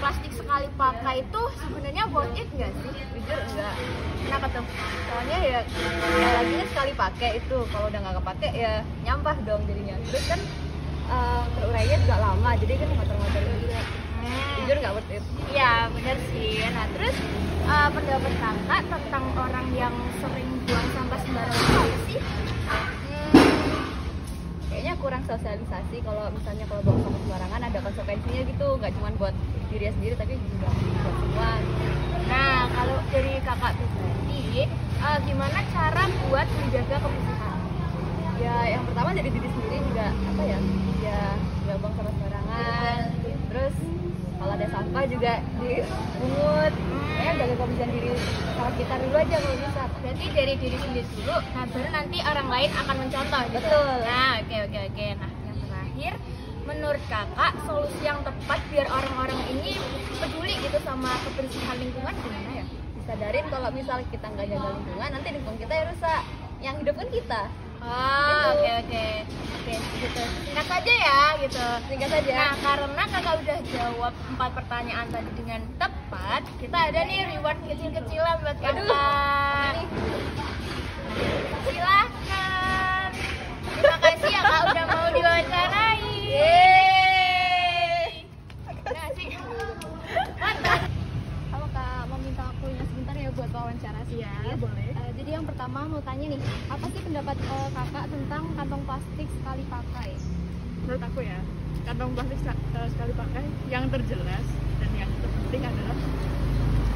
plastik sekali pakai itu sebenarnya worth it nggak sih? Jujur enggak. Kenapa tuh? Soalnya ya lagi sekali pakai itu, kalau udah nggak kepake ya nyampah dong jadinya. Terus kan terurainya juga lama, jadi kan ngotor-ngotor juga. Jujur nggak worth it. Iya bener sih. Nah terus pendapat kakak tentang orang yang sering buang sampah sembarangan itu apa sih? Kayaknya kurang sosialisasi. Kalau misalnya kalau buang sampah sembarangan ada konsekuensinya gitu, nggak cuma buat diri sendiri tapi juga buat semua. Nah kalau dari kakak pribadi, gimana cara buat menjaga kebersihan? Ya yang pertama dari diri sendiri juga apa ya, ya nggak buang sampah sembarangan. Terus kalau ada sampah juga dipungut. Ya jaga kebersihan diri sama kita dulu aja kalau bisa. Berarti dari diri sendiri dulu, nah baru nanti orang lain akan mencontoh gitu. Betul. Nah oke. Nah yang terakhir, menurut kakak solusi yang tepat biar orang-orang ini peduli gitu sama kebersihan lingkungan gimana ya? Disadarin kalau misal kita nggak jaga lingkungan, nanti lingkungan kita ya rusak. Yang hidup kan kita. Oke gitu. Singkat saja ya gitu. Singkat saja. Nah karena kakak udah jawab 4 pertanyaan tadi dengan tepat, kita ada nih reward kecil-kecilan buat kakak. Silahkan. Terima kasih ya kak udah mau diwawancarai. Terima kasih. Mantap. Halo kak, mau minta waktunya sebentar ya buat wawancara sih ya. Iya, boleh. Jadi yang pertama mau tanya nih, apa sih pendapat kakak tentang kantong plastik sekali pakai? Menurut aku ya, kantong plastik sekali pakai yang terjelas dan yang terpenting adalah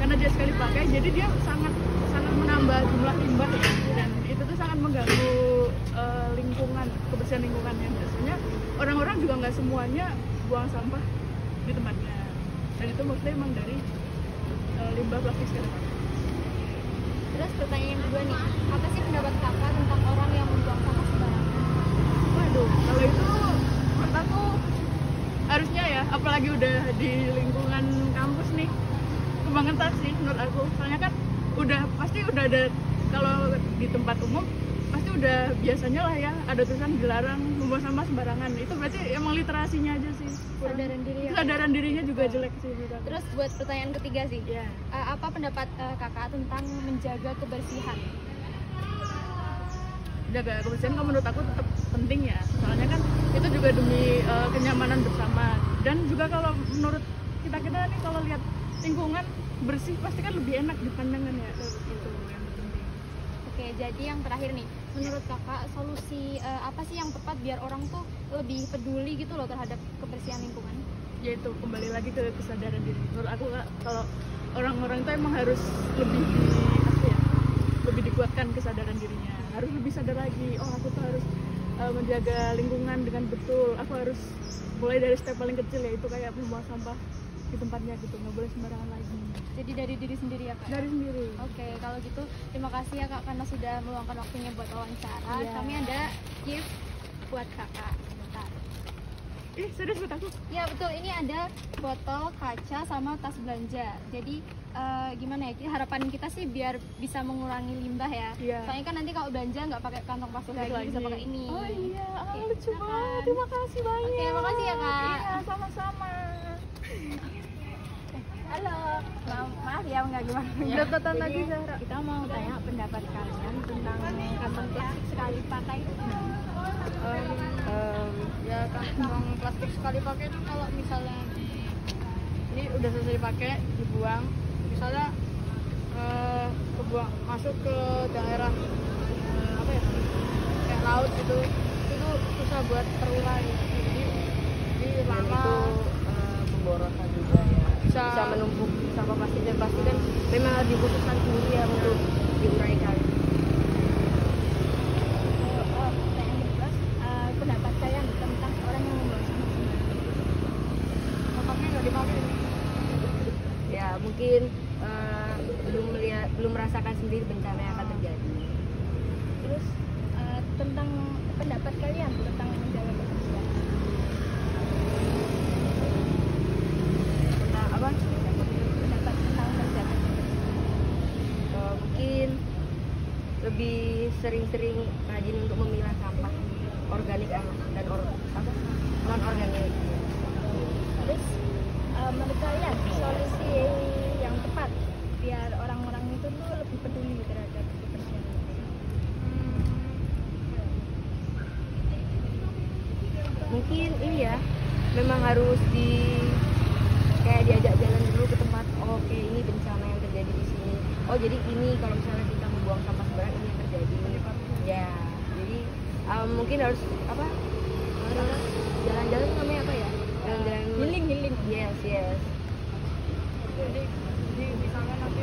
karena dia sekali pakai, jadi dia sangat menambah jumlah limbah ya. Dan itu tuh sangat mengganggu lingkungan, kebersihan lingkungannya. Biasanya orang-orang juga nggak semuanya buang sampah di tempatnya, dan itu mostly emang dari limbah plastik sekali pakai. Terus pertanyaan yang kedua nih, apa sih pendapat kakak tentang orang yang membuang sampah sembarangan? Waduh, kalau itu menurut aku harusnya ya, apalagi udah di lingkungan kampus nih, kebangetan sih menurut aku. Soalnya kan pasti udah ada, kalau di tempat umum pasti udah biasanya lah ya ada tulisan dilarang membuang sampah sembarangan. Itu berarti emang literasinya aja sih kurang. Kesadaran diri ya? Kesadaran dirinya juga jelek sih menurut aku. Terus buat pertanyaan ketiga sih, Ya, apa pendapat kakak tentang menjaga kebersihan? jaga kebersihan kalau menurut aku tetap penting ya, soalnya kan itu juga demi kenyamanan bersama. Dan juga kalau menurut kita nih, kalau lihat lingkungan bersih pasti kan lebih enak dipandang kan ya. Itu yang penting. Oke, jadi yang terakhir nih, menurut kakak solusi apa sih yang tepat biar orang tuh lebih peduli gitu loh terhadap kebersihan lingkungan? Yaitu kembali lagi ke kesadaran diri. Menurut aku Kak, kalau orang-orang itu emang harus lebih lebih dikuatkan kesadaran dirinya, harus lebih sadar lagi. Oh, aku tuh harus menjaga lingkungan dengan betul. Aku harus mulai dari step paling kecil, yaitu kayak membuang sampah di tempatnya gitu, nggak boleh sembarangan lagi. Jadi dari diri sendiri ya kak? Dari sendiri. Oke, kalau gitu terima kasih ya kak karena sudah meluangkan waktunya buat wawancara. Iya. Kami ada gift buat kakak. Bentar. Serius buat aku? Ya betul, ini ada botol kaca sama tas belanja. Jadi gimana ya, harapan kita sih biar bisa mengurangi limbah ya. Iya. Soalnya kan nanti kalau belanja nggak pakai kantong plastik lagi, bisa pakai ini. Oh iya, Oke, lucu silakan. banget. Terima kasih banyak. Oke, makasih ya kak. Iya, sama-sama. Halo, maaf ya nggak gimana. Deketan lagi Zahra. Kita mau tanya pendapat kalian tentang kantong plastik sekali pakai itu. Ya kantong plastik sekali pakai itu kalau misalnya ini udah selesai dipakai dibuang, misalnya kebuang masuk ke daerah apa ya, kayak laut gitu, itu susah buat terurai. Jadi lama pemborosan juga ya, bisa menumpuk sampah plastik, dan pasti kan memang dibutuhkan sendiri ya untuk diuraikan. Pertanyaan kedua, pendapat kalian tentang orang yang membuang sampah sembarangan? pakai nggak dipakai. Ya mungkin belum merasakan sendiri bencana yang akan terjadi. Terus tentang pendapat kalian tentang menjaga kebersihan? Tentang apa? Pendapat tentang menjaga kebersihan? Mungkin lebih sering-sering rajin untuk memilah sampah organik dan non organik. Terus menurut kalian biar orang-orang itu tuh lebih peduli terhadap kebersihan lingkungan? Mungkin ini ya, memang harus kayak diajak jalan dulu ke tempat, oh, oke ini bencana yang terjadi di sini, oh jadi ini kalau misalnya kita membuang sampah sembarangan ini yang terjadi ya. Jadi mungkin harus apa, jalan-jalan tuh namanya apa ya, jalan-jalan healing. Yes. Jadi misalnya nanti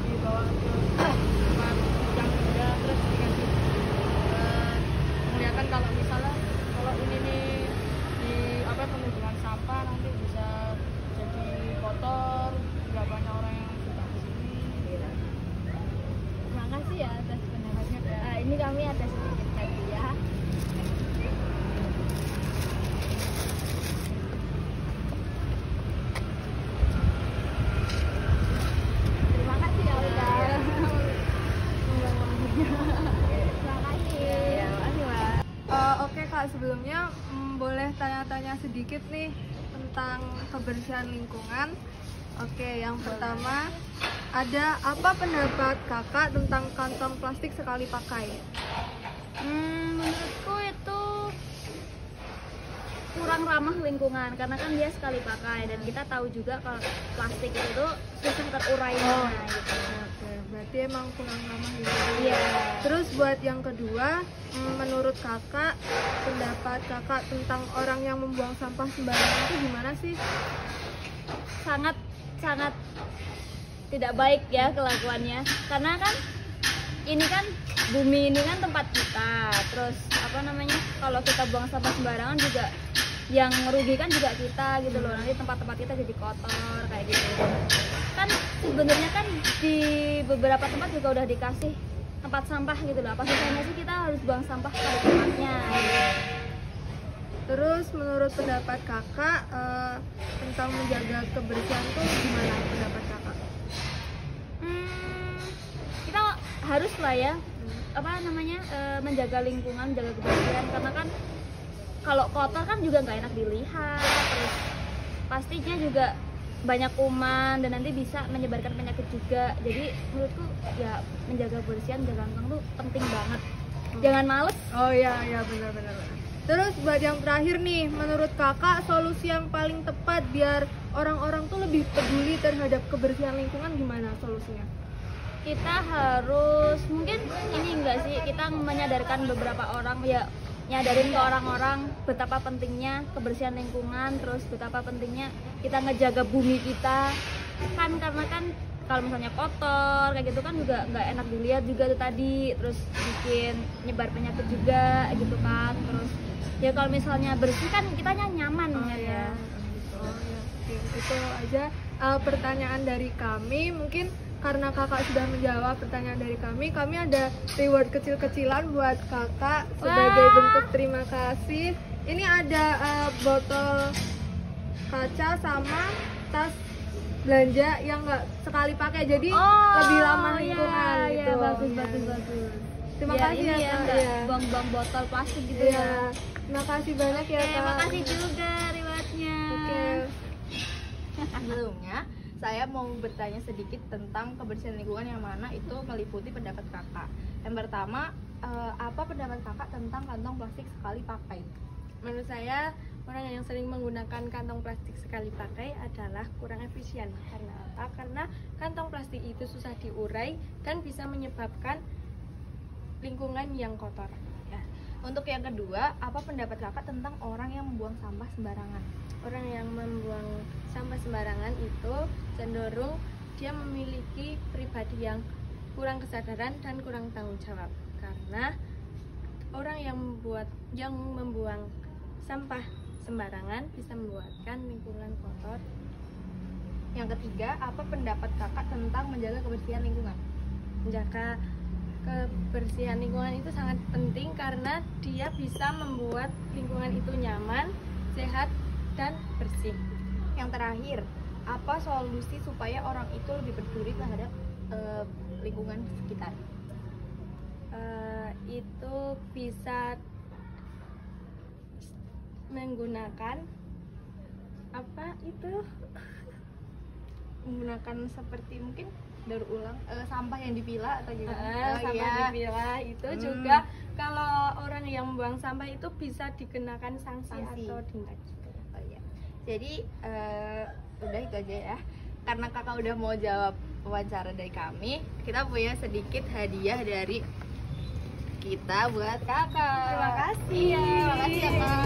dibawa ke tempat yang indah, terus dikasih kelihatan kalau misalnya kalau ini nih di apa penimbunan sampah nanti bisa jadi kotor, nggak banyak orang yang suka di sini. Terima kasih ya atas pendapatnya. Ini kami ada sedikit hadiah. Terima kasih ya Olga. Terima kasih. Oke Kak, sebelumnya boleh tanya-tanya sedikit nih tentang kebersihan lingkungan. Oke, yang pertama, ada apa pendapat Kakak tentang kantong plastik sekali pakai? Menurutku itu kurang ramah lingkungan karena kan dia sekali pakai dan kita tahu juga kalau plastik itu tuh susah terurainya gitu. Oke, berarti emang kurang ramah lingkungan. Iya. Terus buat yang kedua, menurut Kakak, pendapat Kakak tentang orang yang membuang sampah sembarangan itu gimana sih? Sangat tidak baik ya kelakuannya karena kan ini kan bumi ini kan tempat kita, terus apa namanya, kalau kita buang sampah sembarangan juga yang merugikan juga kita gitu loh, nanti tempat-tempat kita jadi kotor kayak gitu kan. Sebenarnya kan di beberapa tempat juga udah dikasih tempat sampah gitu loh, apa susahnya sih kita harus buang sampah pada tempatnya gitu. Terus menurut pendapat Kakak tentang menjaga kebersihan tuh gimana pendapat Kakak? Kita harus lah ya apa namanya, menjaga lingkungan, menjaga kebersihan karena kan kalau kotor kan juga nggak enak dilihat, terus pastinya juga banyak kuman dan nanti bisa menyebarkan penyakit juga. Jadi menurutku ya menjaga kebersihan, menjaga lingkungan tuh penting banget, jangan males. Oh iya benar. Terus buat yang terakhir nih, menurut Kakak solusi yang paling tepat biar orang-orang tuh lebih peduli terhadap kebersihan lingkungan gimana solusinya? Kita harus mungkin ini enggak sih, kita menyadarkan beberapa orang ya, nyadarin ke orang-orang betapa pentingnya kebersihan lingkungan, terus betapa pentingnya kita ngejaga bumi kita kan, karena kan kalau misalnya kotor kayak gitu kan juga nggak enak dilihat juga tuh tadi, terus bikin nyebar penyakit juga gitu kan. Terus ya kalau misalnya bersih kan kitanya nyaman ya. Oke, itu aja pertanyaan dari kami. Mungkin karena Kakak sudah menjawab pertanyaan dari kami ada reward kecil-kecilan buat Kakak sebagai bentuk terima kasih. Ini ada botol kaca sama tas belanja yang nggak sekali pakai, jadi lebih ramah lingkungan gitu. Bagus. Terima kasih ini ya Kak. nggak Ya. buang-buang botol plastik gitu Iya. ya. Terima kasih banyak ya Kak. Terima kasih juga rewardnya. Oke. Sebelumnya, saya mau bertanya sedikit tentang kebersihan lingkungan yang mana itu meliputi pendapat Kakak. Yang pertama, apa pendapat Kakak tentang kantong plastik sekali pakai? Menurut saya, orang yang sering menggunakan kantong plastik sekali pakai adalah kurang efisien. Karena apa? Karena kantong plastik itu susah diurai dan bisa menyebabkan lingkungan yang kotor. Ya. Untuk yang kedua, apa pendapat Kakak tentang orang yang membuang sampah sembarangan? Orang yang membuang sampah sembarangan itu cenderung dia memiliki pribadi yang kurang kesadaran dan kurang tanggung jawab. Karena orang yang membuang sampah sembarangan bisa membuatkan lingkungan kotor. Yang ketiga, apa pendapat Kakak tentang menjaga kebersihan lingkungan? Menjaga kebersihan lingkungan itu sangat penting karena dia bisa membuat lingkungan itu nyaman, sehat, dan bersih. Yang terakhir, apa solusi supaya orang itu lebih peduli terhadap lingkungan sekitar? Itu bisa menggunakan menggunakan seperti mungkin daur ulang, sampah yang dipilah atau gimana? Sampah dipilah itu juga kalau orang yang membuang sampah itu bisa dikenakan sanksi. Atau denda gitu. Oh iya. Jadi udah itu aja ya. Karena kakak udah mau jawab wawancara dari kami, kita punya sedikit hadiah dari kita buat kakak. Terima kasih. Iya, makasih ya kak.